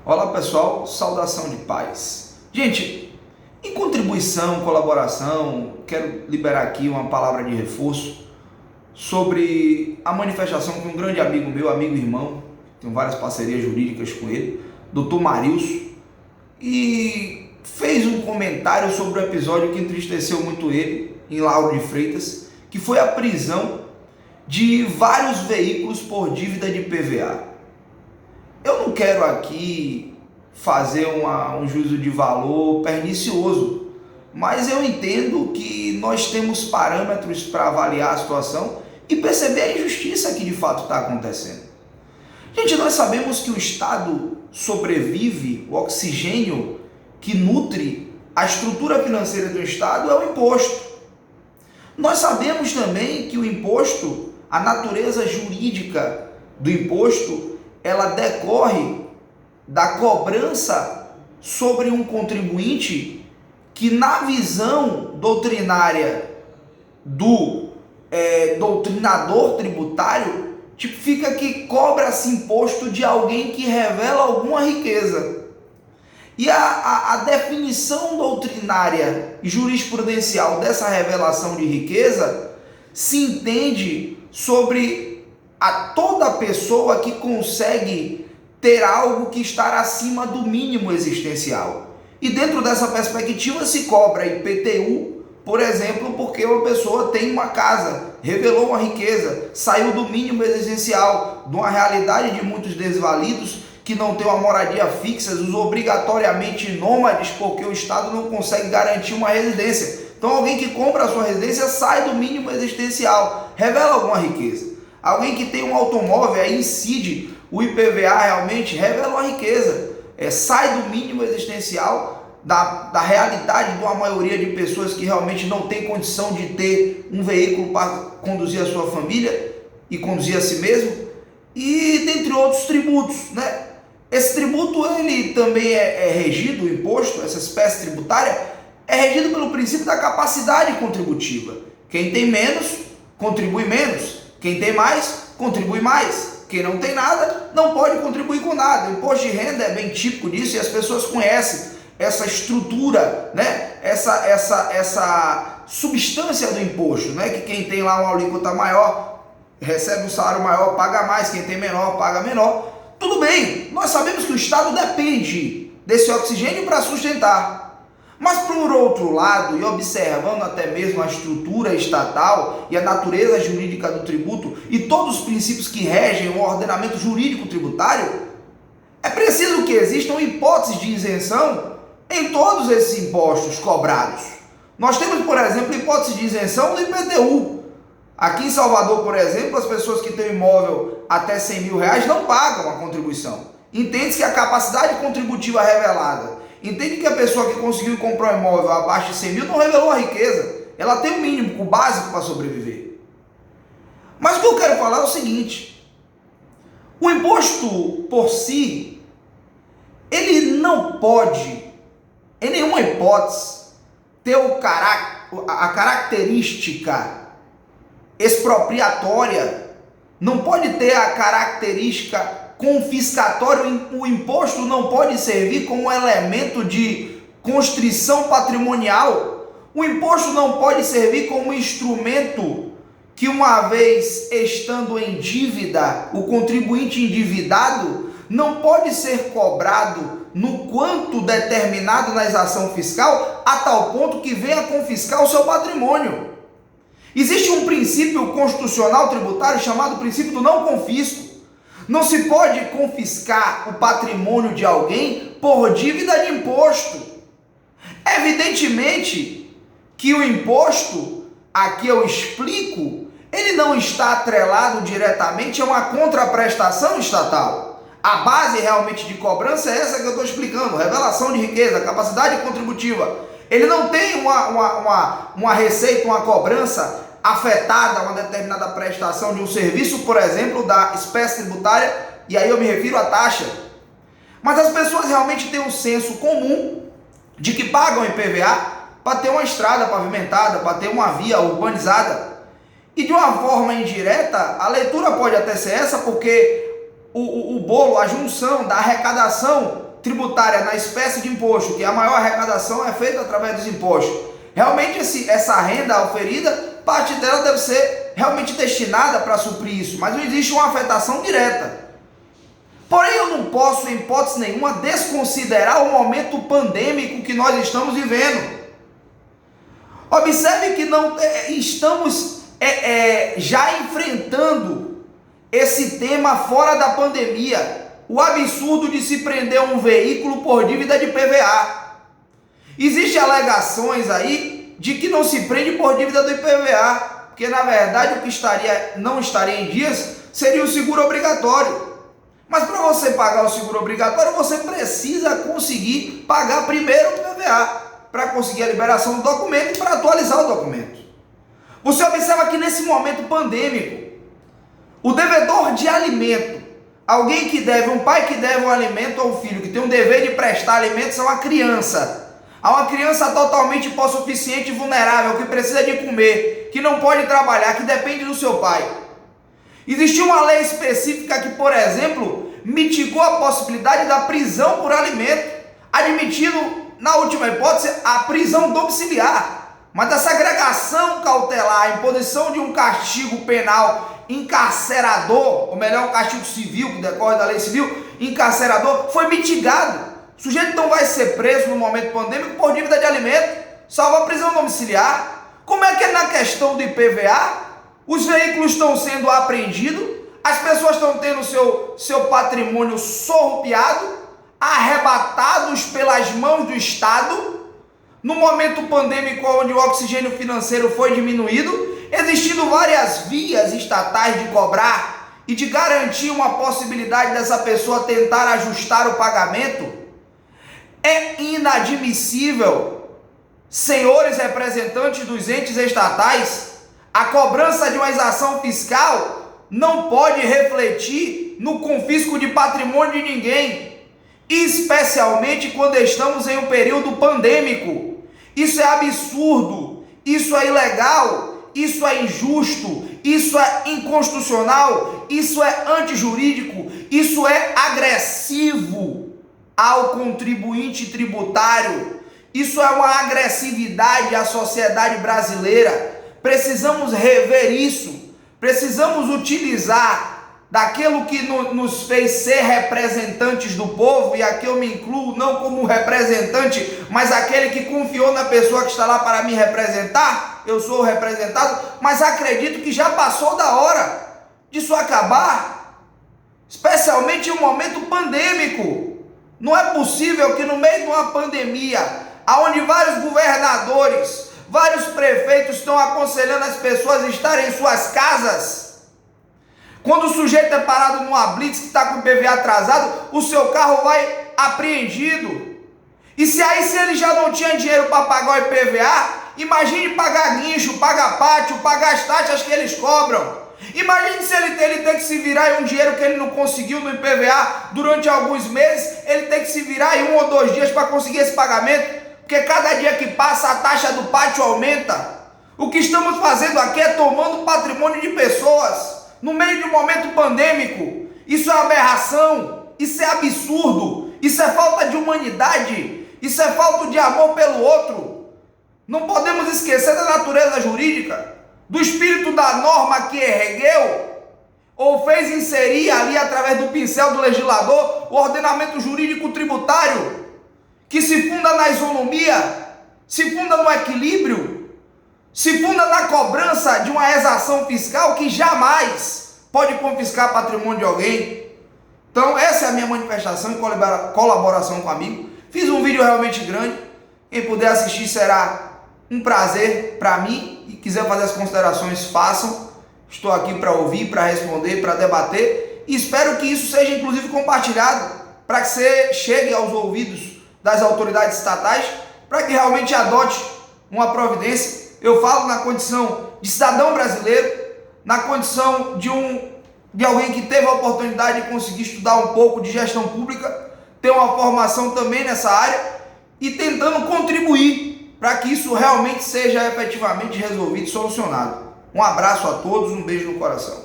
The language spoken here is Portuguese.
Olá pessoal, saudação de paz. Gente, em contribuição, colaboração, quero liberar aqui uma palavra de reforço sobre a manifestação que um grande amigo meu, amigo e irmão, tenho várias parcerias jurídicas com ele, Dr. Marilson, e fez um comentário sobre o episódio que entristeceu muito ele, em Lauro de Freitas, que foi a prisão de vários veículos por dívida de PVA. Eu não quero aqui fazer um juízo de valor pernicioso, mas eu entendo que nós temos parâmetros para avaliar a situação e perceber a injustiça que de fato está acontecendo. Gente, nós sabemos que o Estado sobrevive, o oxigênio que nutre a estrutura financeira do Estado é o imposto. Nós sabemos também que o imposto, a natureza jurídica do imposto, ela decorre da cobrança sobre um contribuinte que, na visão doutrinária do doutrinador tributário, tipifica que cobra-se imposto de alguém que revela alguma riqueza. E a definição doutrinária e jurisprudencial dessa revelação de riqueza se entende sobre a toda pessoa que consegue ter algo que está acima do mínimo existencial. E dentro dessa perspectiva se cobra IPTU, por exemplo, porque uma pessoa tem uma casa, revelou uma riqueza, saiu do mínimo existencial, de uma realidade de muitos desvalidos que não tem uma moradia fixa, os obrigatoriamente nômades, porque o Estado não consegue garantir uma residência. Então alguém que compra a sua residência sai do mínimo existencial, revela alguma riqueza. Alguém que tem um automóvel, aí incide o IPVA, realmente revela uma riqueza, sai do mínimo existencial da realidade de uma maioria de pessoas que realmente não tem condição de ter um veículo para conduzir a sua família e conduzir a si mesmo, e dentre outros tributos, né? Esse tributo ele também é regido, o imposto, essa espécie tributária, é regido pelo princípio da capacidade contributiva. Quem tem menos, contribui menos. Quem tem mais, contribui mais. Quem não tem nada, não pode contribuir com nada. O imposto de renda é bem típico disso e as pessoas conhecem essa estrutura, né? Essa substância do imposto, né? Que quem tem lá uma alíquota maior recebe um salário maior, paga mais. Quem tem menor, paga menor. Tudo bem, nós sabemos que o Estado depende desse oxigênio para sustentar. Mas, por outro lado, e observando até mesmo a estrutura estatal e a natureza jurídica do tributo e todos os princípios que regem o ordenamento jurídico tributário, é preciso que existam hipóteses de isenção em todos esses impostos cobrados. Nós temos, por exemplo, hipótese de isenção do IPTU. Aqui em Salvador, por exemplo, as pessoas que têm imóvel até R$100 mil não pagam a contribuição. Entende-se que a capacidade contributiva revelada, entende que a pessoa que conseguiu comprar um imóvel abaixo de 100 mil não revelou a riqueza. Ela tem o mínimo, o básico para sobreviver. Mas o que eu quero falar é o seguinte: o imposto por si, ele não pode, em nenhuma hipótese, ter a característica expropriatória, não pode ter a característica confiscatório. O imposto não pode servir como elemento de constrição patrimonial. O imposto não pode servir como instrumento que, uma vez estando em dívida, o contribuinte endividado não pode ser cobrado no quanto determinado na exação fiscal, a tal ponto que venha confiscar o seu patrimônio. Existe um princípio constitucional tributário chamado princípio do não confisco. Não se pode confiscar o patrimônio de alguém por dívida de imposto. Evidentemente que o imposto, aqui eu explico, ele não está atrelado diretamente a uma contraprestação estatal. A base realmente de cobrança é essa que eu estou explicando: revelação de riqueza, capacidade contributiva. Ele não tem uma receita, uma cobrança afetada a uma determinada prestação de um serviço, por exemplo, da espécie tributária, e aí eu me refiro à taxa. Mas as pessoas realmente têm um senso comum de que pagam IPVA para ter uma estrada pavimentada, para ter uma via urbanizada. E de uma forma indireta, a leitura pode até ser essa, porque o bolo, a junção da arrecadação tributária na espécie de imposto, que a maior arrecadação é feita através dos impostos. Realmente essa renda oferida, parte dela deve ser realmente destinada para suprir isso, mas não existe uma afetação direta. Porém, eu não posso, em hipótese nenhuma, desconsiderar o momento pandêmico que nós estamos vivendo. Observe que não estamos já enfrentando esse tema fora da pandemia. O absurdo de se prender um veículo por dívida de PVA. Existem alegações aí de que não se prende por dívida do IPVA, porque na verdade o que não estaria em dias seria o seguro obrigatório. Mas para você pagar o seguro obrigatório, você precisa conseguir pagar primeiro o PVA, para conseguir a liberação do documento e para atualizar o documento. Você observa que nesse momento pandêmico, o devedor de alimento, alguém que deve, um pai que deve um alimento ao filho, que tem um dever de prestar alimentos a uma criança totalmente hipossuficiente e vulnerável, que precisa de comer, que não pode trabalhar, que depende do seu pai. Existia uma lei específica que, por exemplo, mitigou a possibilidade da prisão por alimento, admitindo, na última hipótese, a prisão domiciliar. Mas a segregação cautelar, a imposição de um castigo penal encarcerador, ou melhor, um castigo civil, que decorre da lei civil, encarcerador, foi mitigado. O sujeito não vai ser preso no momento pandêmico por dívida de alimento, salvo a prisão domiciliar. Como é que é na questão do IPVA? Os veículos estão sendo apreendidos, as pessoas estão tendo seu patrimônio sorrupiado, arrebatados pelas mãos do Estado, no momento pandêmico onde o oxigênio financeiro foi diminuído, existindo várias vias estatais de cobrar e de garantir uma possibilidade dessa pessoa tentar ajustar o pagamento. É inadmissível, senhores representantes dos entes estatais, a cobrança de uma exação fiscal não pode refletir no confisco de patrimônio de ninguém, especialmente quando estamos em um período pandêmico. Isso é absurdo, isso é ilegal, isso é injusto, isso é inconstitucional, isso é antijurídico, isso é agressivo ao contribuinte tributário, isso é uma agressividade à sociedade brasileira. Precisamos rever isso, precisamos utilizar daquilo que nos fez ser representantes do povo, e aqui eu me incluo não como representante, mas aquele que confiou na pessoa que está lá para me representar. Eu sou o representado, mas acredito que já passou da hora disso acabar, especialmente em um momento pandêmico. Não é possível que no meio de uma pandemia, onde vários governadores, vários prefeitos estão aconselhando as pessoas a estarem em suas casas, quando o sujeito é parado numa blitz que está com o IPVA atrasado, o seu carro vai apreendido. E se ele já não tinha dinheiro para pagar o IPVA, imagine pagar guincho, pagar pátio, pagar as taxas que eles cobram. Imagine se ele tem que se virar em um dinheiro que ele não conseguiu no IPVA durante alguns meses, ele tem que se virar em 1 ou 2 dias para conseguir esse pagamento, porque cada dia que passa a taxa do pátio aumenta. O que estamos fazendo aqui é tomando patrimônio de pessoas no meio de um momento pandêmico. Isso é aberração, isso é absurdo, isso é falta de humanidade, isso é falta de amor pelo outro. Não podemos esquecer da natureza jurídica, do espírito da norma que ergueu ou fez inserir ali através do pincel do legislador o ordenamento jurídico tributário, que se funda na isonomia, se funda no equilíbrio, se funda na cobrança de uma exação fiscal que jamais pode confiscar patrimônio de alguém. Então essa é a minha manifestação em colaboração com o amigo. Fiz um vídeo realmente grande, quem puder assistir será um prazer para mim, e quiser fazer as considerações, façam. Estou aqui para ouvir, para responder, para debater, e espero que isso seja inclusive compartilhado, para que você chegue aos ouvidos das autoridades estatais, para que realmente adote uma providência. Eu falo na condição de cidadão brasileiro, na condição de alguém que teve a oportunidade de conseguir estudar um pouco de gestão pública, ter uma formação também nessa área, e tentando contribuir para que isso realmente seja efetivamente resolvido e solucionado. Um abraço a todos, um beijo no coração.